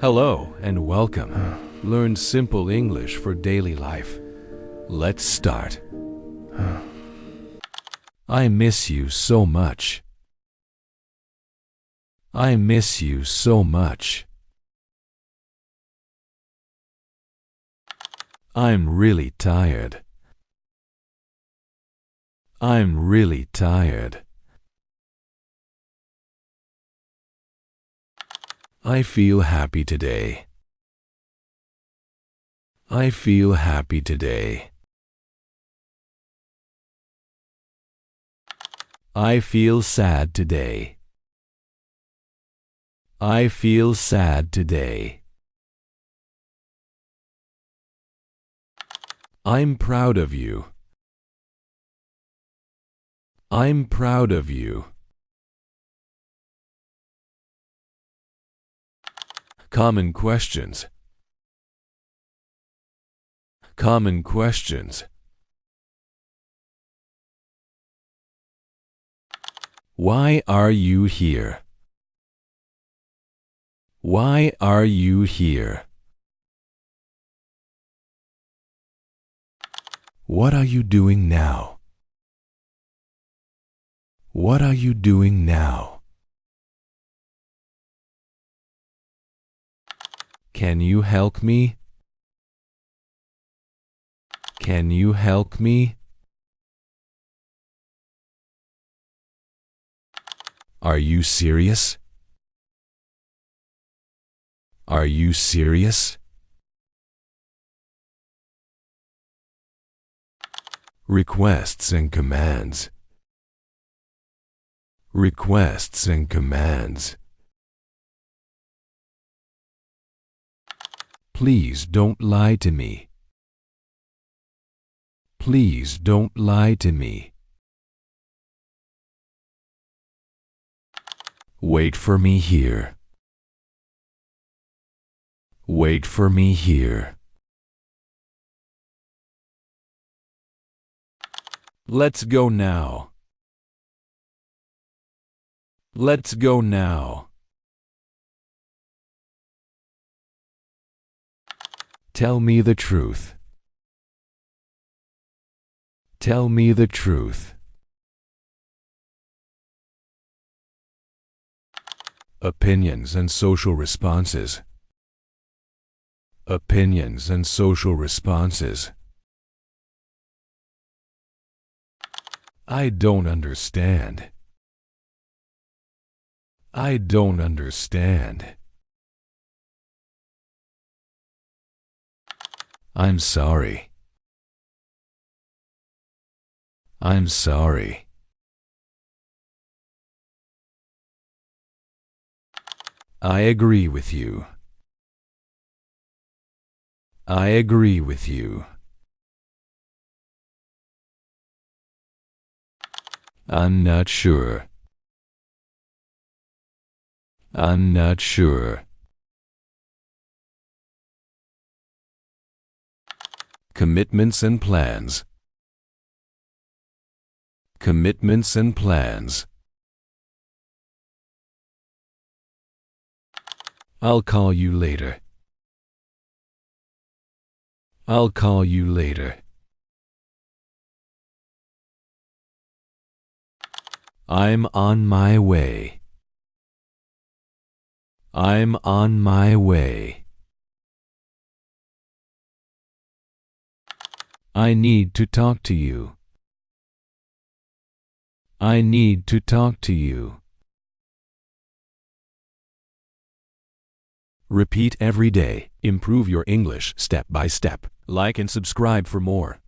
Hello and welcome. Learn simple English for daily life. Let's start. I miss you so much. I miss you so much. I'm really tired. I'm really tired. I feel happy today. I feel happy today. I feel sad today. I feel sad today. I'm proud of you. I'm proud of you. Common questions. Common questions. Why are you here? Why are you here? What are you doing now? What are you doing now? Can you help me? Can you help me? Are you serious? Are you serious? Requests and commands. Requests and commands. Please don't lie to me. Please don't lie to me. Wait for me here. Wait for me here. Let's go now. Let's go now. Tell me the truth. Tell me the truth. Opinions and social responses. Opinions and social responses. I don't understand. I don't understand. I'm sorry. I'm sorry. I agree with you. I agree with you. I'm not sure. I'm not sure. Commitments and plans. Commitments and plans. I'll call you later. I'll call you later. I'm on my way. I'm on my way. I need to talk to you. I need to talk to you. Repeat every day. Improve your English step by step. Like and subscribe for more.